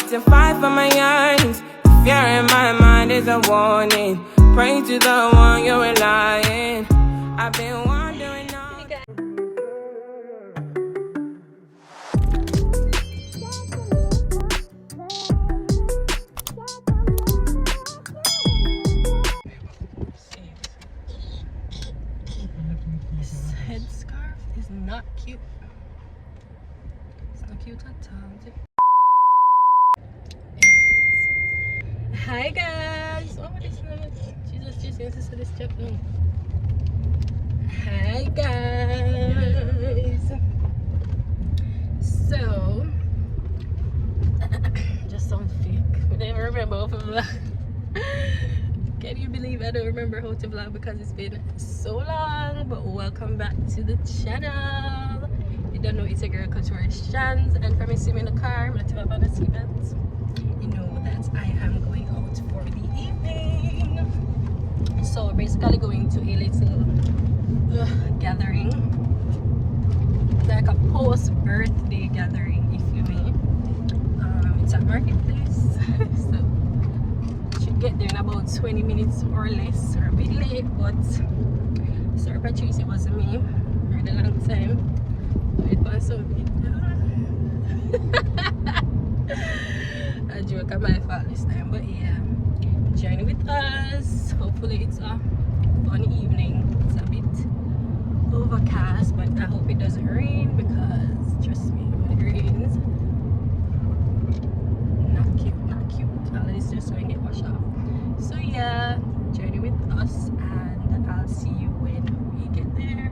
to fight for my yearnings. The fear in my mind is a warning. Pray to the one you're relying. I've been wondering all. This headscarf is not cute. It's not cute at all. Anyways. Hi guys! Oh, what is this? Jesus, this joke. No. Hi guys! So, just sound fake. I don't even remember how to vlog. Can you believe I don't remember how to vlog because it's been so long? But welcome back to the channel. You don't know, it's a girl Couture Shans, and from me sitting in the car, I'm gonna turn up on the seatbelt. You know that I am going out for the evening. So we're basically going to a little gathering. It's like a post-birthday gathering, if you may. It's at Marketplace. So should get there in about 20 minutes or less, or a bit late, but Sir Patrice, it wasn't me. Really long time. It was so good. I joke at my fault this time, but yeah, join with us. Hopefully it's a fun evening. It's a bit overcast, but I hope it doesn't rain, because trust me, when it rains, not cute. All this just going to get washed off. So yeah, journey with us, and I'll see you when we get there.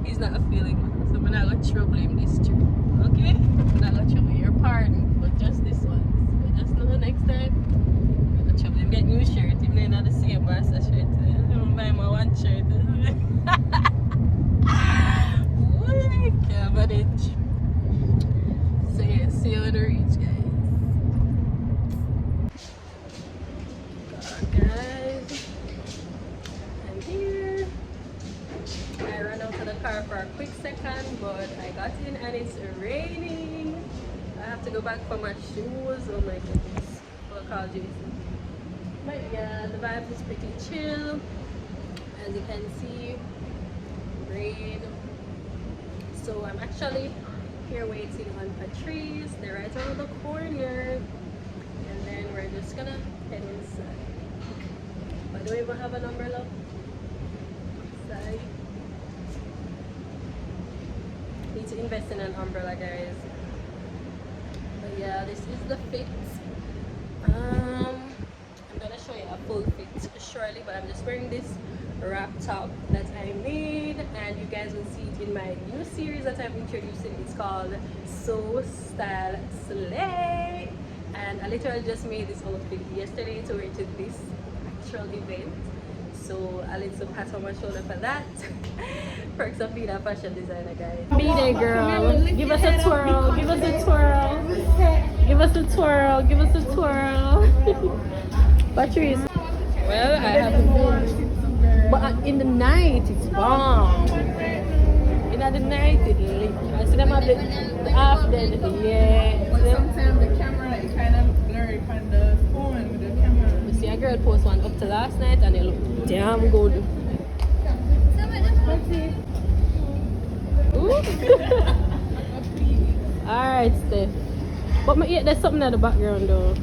He's not feeling well, so I'm not gonna trouble him this trip. Okay? I'm not gonna trouble your pardon, but just this one. So just know the next time, I'm gonna trouble him. Get new shirt, even though not the same master shirt. I'm gonna buy my one shirt. Can't manage. So yeah, see you when we reach, guys. Guys, I'm here. I ran out of the car for a quick second, but I got in and it's raining. I have to go back for my shoes. Oh my goodness. I'll call Jason. But yeah, the vibe is pretty chill. As you can see, rain. So I'm actually here waiting on Patrice. They're right around the corner. And then we're just gonna head inside. But I don't even have an umbrella. Inside. Need to invest in an umbrella, guys. But yeah, this is the fit. I'm gonna show you a full fit shortly, but I'm just wearing this wrap top that I made, and you guys will see it in my new series that I'm introducing. It's called So Style Slay. And I literally just made this outfit yesterday to wear to this actual event. So a little pat on my shoulder for that. Perks of being a fashion designer, guys. Be there, girl. Give us a twirl. Give us a twirl. Give us a twirl. Give us a twirl. Patrice. Well, I haven't been. But in the night, it's bomb. In the night, it's lit. I see them have the half dead. Yeah. But sometimes the camera is kind of blurry on the phone with the camera. You see a girl post one up to last night and they look damn good. Alright, Steph. But yeah, there's something in the background though.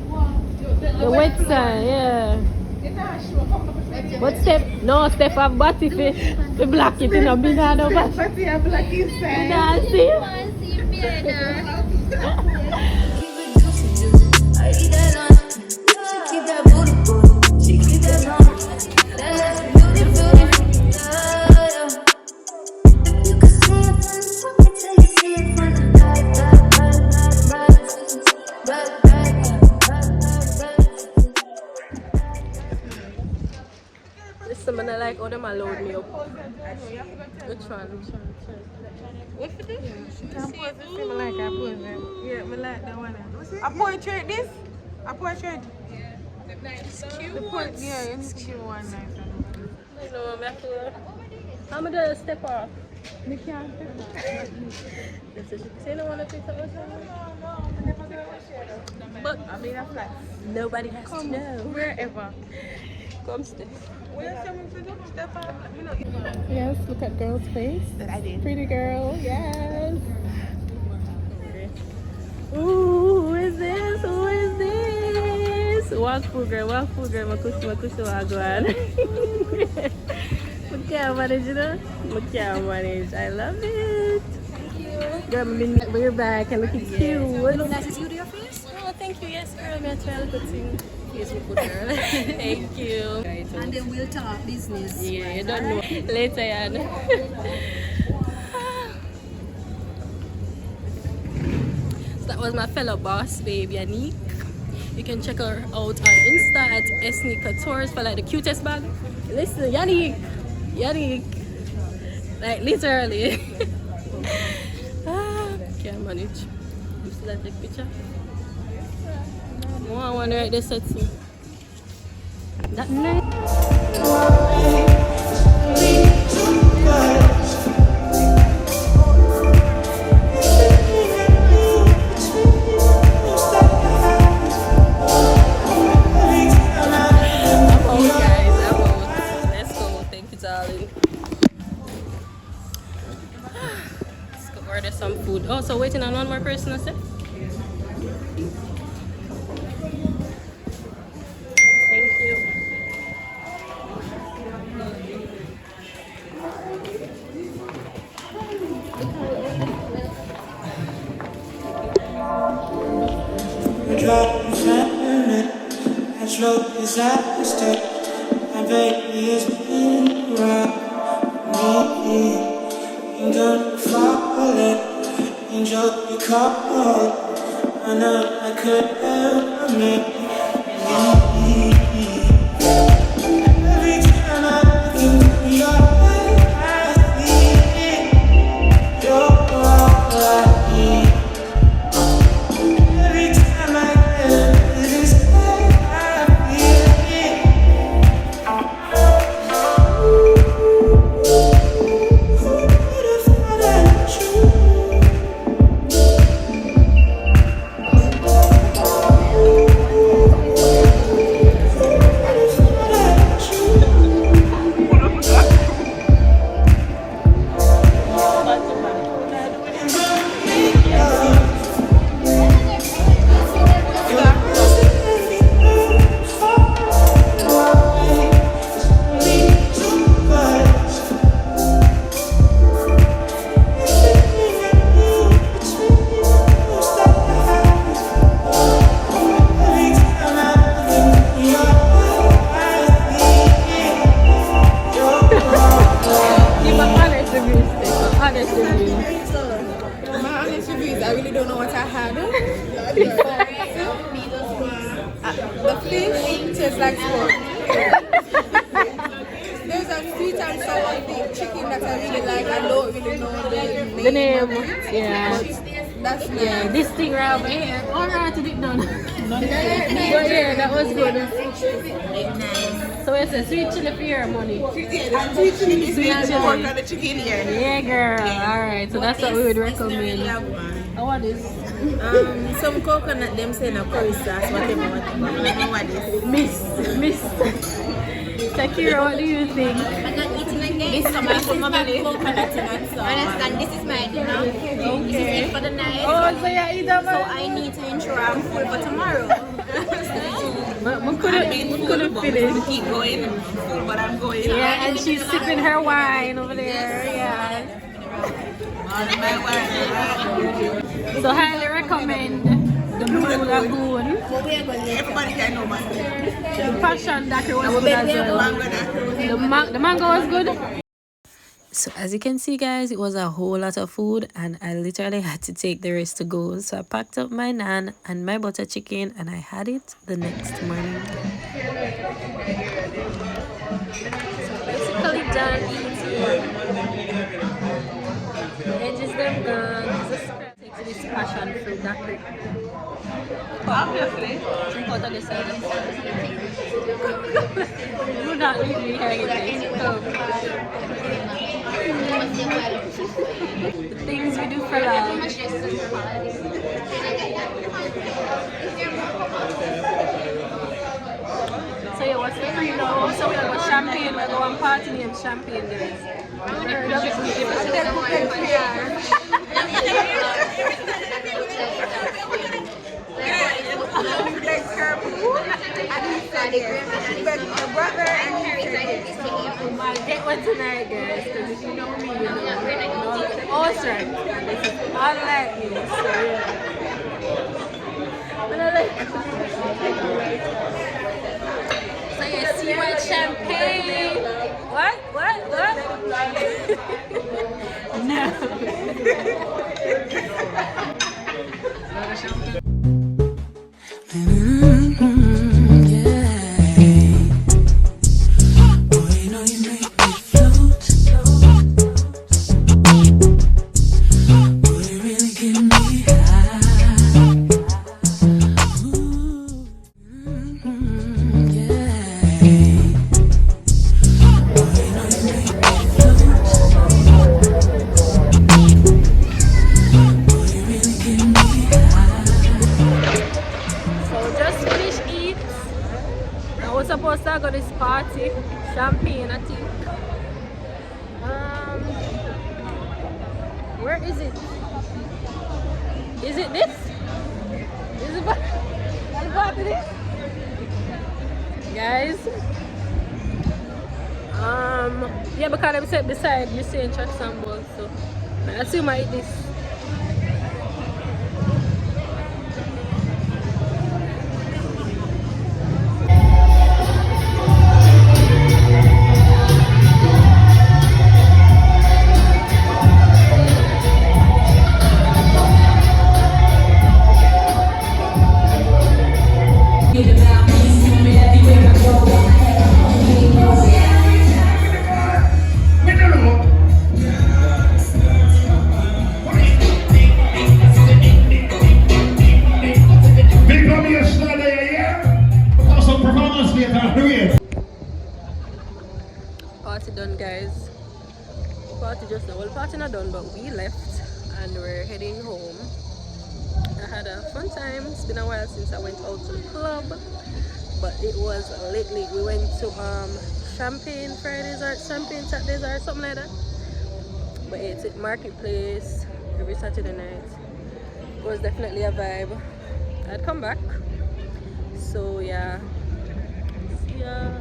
The wet side, yeah. But Steph, no, Steph have body for black it in a banana. But you have black inside. Nah, see? Listen, I like how them load me up. Which one? What for this? Can't put it in like I put it. Yeah, I like that one. A portrait this? A portrait? It's cute. The portrait, yeah, it's cute one. Nice. You know, I'm gonna step off. You can't step off. Say no one to pick up with But I mean, that's like nobody has to know. wherever. Come step. Yes, look at girl's face. That I did. Pretty girl, yes. Ooh, who is this? Who is this? Walk full girl, makush wagwan. I can't manage, you know? I can't manage. I love it. Girl, we're back and looking cute. You look nice to see your face. Oh, thank you. Yes, girl. I'm trying to see. Yes, we good girl. Thank you. And then we'll talk business. Yeah, you don't know. Later, Yan. So that was my fellow boss, babe, Yannick. You can check her out on Insta at Esni Couture for like the cutest bag. Listen, Yannick. Like literally. Can't manage. You see that take picture? I want to write this set too. That night. Order some food. Oh, so waiting on one more person, I said? Thank you. My baby is around me. Don't fall it, angel, you call. I know I could ever make every time I look into your eyes, I see you're all I need. Every time I get this way, I feel it. My honest reviews, I really don't know what I had. tastes like sport. There's a sweet and sour thing, chicken that I really like. I don't really know The name. Yeah. That's nice. Yeah, this thing right over here. All right, to it done. But yeah, that was good. So it's a sweet chili for your money. Sweet chili. The chicken here. Yeah, girl. Alright, so that's what we would recommend. Oh, what is? Some coconut, them say no curry sauce, whatever. I don't know what this. Miss. Shakira, what do you think? I'm not eating like this. So I put my coconut in it. So understand, this is my dinner. This is it for the night. Oh, so you eat that So I need to ensure I'm full for tomorrow. But we couldn't finish. Keep going, I'm full, but I'm going. Yeah, and she's sipping her wine over there. Yeah. So highly recommend the Blue Lagoon. Everybody can know man. The passion daiquiri was good as well. The mango was good. So as you can see, guys, it was a whole lot of food and I literally had to take the rest to go. So I packed up my naan and my butter chicken and I had it the next morning. So basically done eating. Edges them gone. Take to this passion fruit daiquiri. Obviously. Drink out of the side. Do not leave me here again. The things we do for love. So yeah, what's the free now? So we have a champagne, we go and party named Champagne, guys. Get one tonight, guys, because if you know me, you know all strength. And this is unlike me, so yeah. But I like so you see my champagne. What? No. Supposed to go to this party, Champagne, I think. Where is it? Is it this? Is it part of this? Guys? Yeah, because I'm set beside me saying church sambal, so I assume I eat this. Party done, guys. Party just now. Well, party not done, but we left and we're heading home. I had a fun time. It's been a while since I went out to the club, but it was lately. We went to Champagne Fridays or Champagne Saturdays or something like that. But it's at Marketplace every Saturday night. It was definitely a vibe. I'd come back. So yeah. See ya.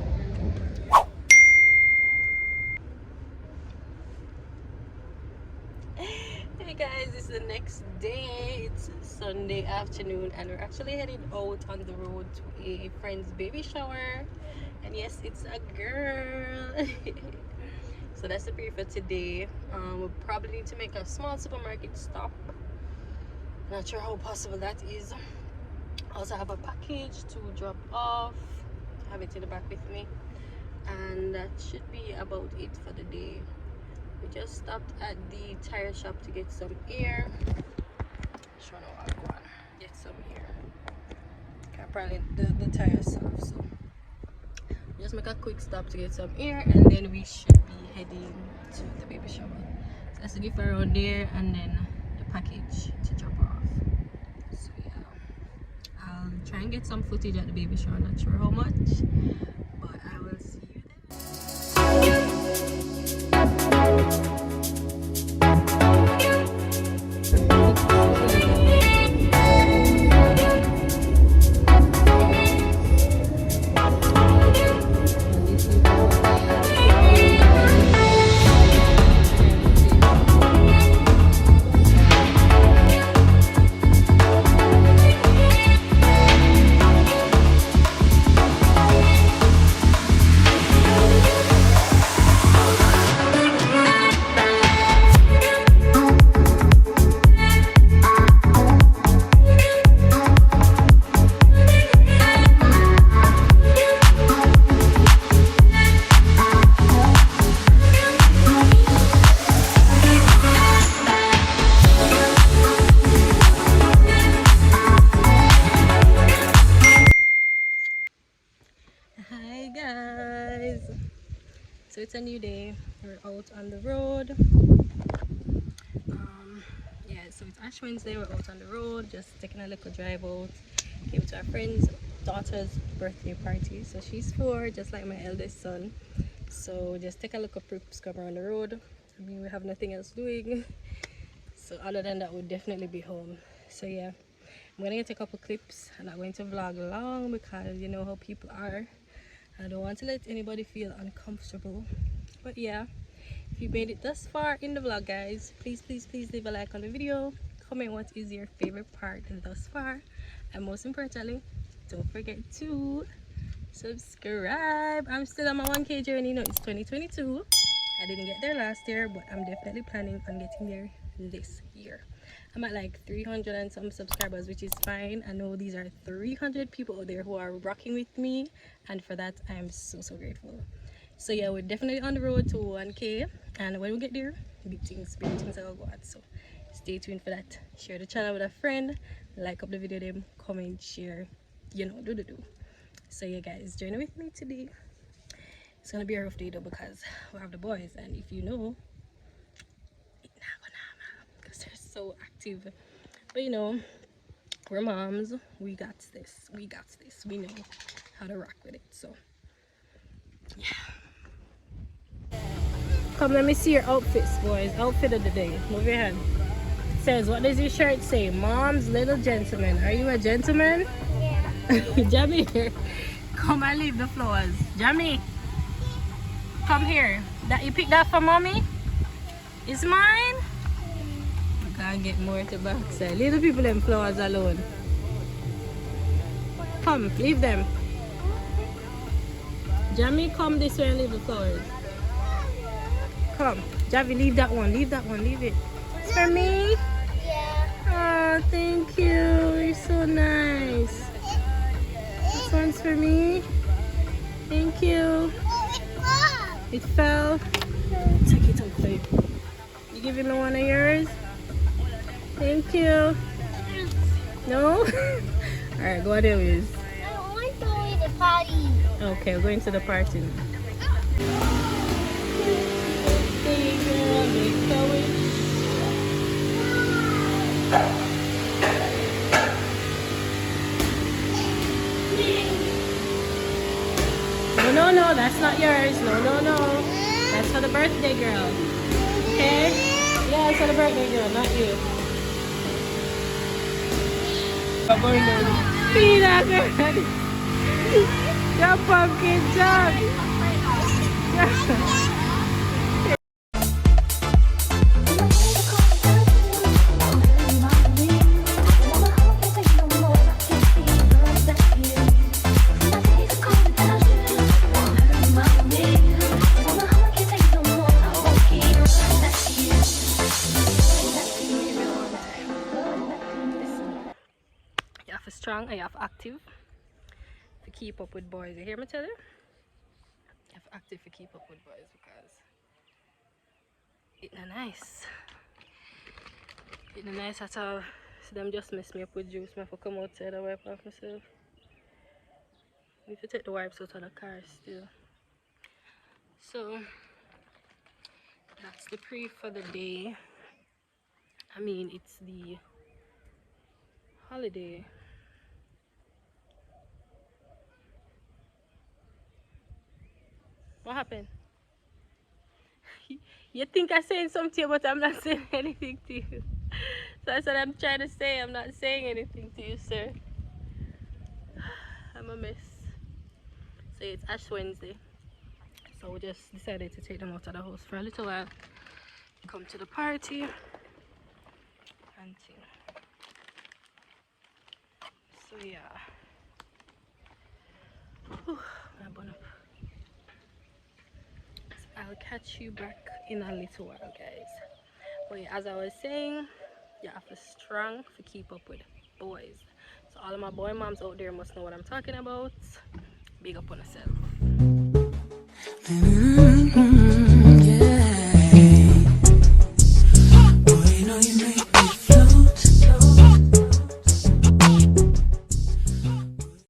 Hey guys, it's the next day. It's Sunday afternoon and we're actually heading out on the road to a friend's baby shower. And yes, it's a girl. So that's the pre for today. We'll probably need to make a small supermarket stop. Not sure how possible that is. I also have a package to drop off have it in the back with me. And that should be about it for the day. We just stopped at the tire shop to get some air. Trying to walk on, get some air. Apparently the tires off, so just make a quick stop to get some air, and then we should be heading to the baby shower. So that's the gift around there, and then the package to drop off. So yeah, I'll try and get some footage at the baby shower. Not sure how much, but I will see you there. Hi guys, so it's a new day. We're out on the road. Yeah, so it's Ash Wednesday. We're out on the road, just taking a little drive out. Came to our friend's daughter's birthday party. So she's 4, just like my eldest son. So just take a look at scrub around the road. I mean, we have nothing else doing. So other than that, we'll definitely be home. So yeah, I'm gonna get a couple clips. I'm not going to vlog long because you know how people are. I don't want to let anybody feel uncomfortable. But yeah, if you made it thus far in the vlog, guys, please leave a like on the video. Comment what is your favorite part thus far, and most importantly, don't forget to subscribe. I'm still on my 1K journey. No, it's 2022. I didn't get there last year, but I'm definitely planning on getting there this year. I'm at like 300 and some subscribers, which is fine. I know these are 300 people out there who are rocking with me, and for that I'm so grateful. So yeah, we're definitely on the road to 1K, and when we get there, big things are go on. So stay tuned for that. Share the channel with a friend, like up the video, them comment, share, you know, do. So yeah guys, journey with me today. It's gonna be a rough day though, because we have the boys, and if you know, because they're so active. But you know, we're moms, we got this, we know how to rock with it. So yeah, come let me see your outfits, boys. Outfit of the day. Move your hand. It says, what does your shirt say? Mom's little gentleman. Are you a gentleman? Yeah. Jamie, come and leave the flowers. Jamie, come here. That you picked that for mommy? It's mine. Can't get more to backside. Leave the people them flowers alone. Come, leave them. Jamie, come this way and leave the flowers. Come, Javi, leave that one, leave it. It's for me? Yeah. Oh, thank you. You're so nice. This one's for me. Thank you. It fell. Take it out, babe. You giving me one of yours? Thank you. No? Alright, go on there, Wiz. I want to go to the party. Okay, we're going to the party now. No, that's not yours. No. That's for the birthday girl. Okay? Yeah, it's for the birthday girl, not you. See that girl? Your pumpkin jug. Strong, I have active. to keep up with boys. You hear me tell you? You have to active to keep up with boys because it's not nice. It's not nice at all. So them just mess me up with juice. I have to come outside and wipe off myself. I need to take the wipes out of the car still. So that's the pre for the day. I mean, it's the holiday. What happened? You think I'm saying something to you, but I'm not saying anything to you. So that's what I'm trying to say. I'm not saying anything to you, sir. I'm a mess. So it's Ash Wednesday. So we just decided to take them out of the house for a little while. Come to the party. And thing. So yeah. Whew, I'm gonna... I'll catch you back in a little while, guys. But yeah, as I was saying, you have to strong to keep up with boys. So all of my boy moms out there must know what I'm talking about. Big up on yourself.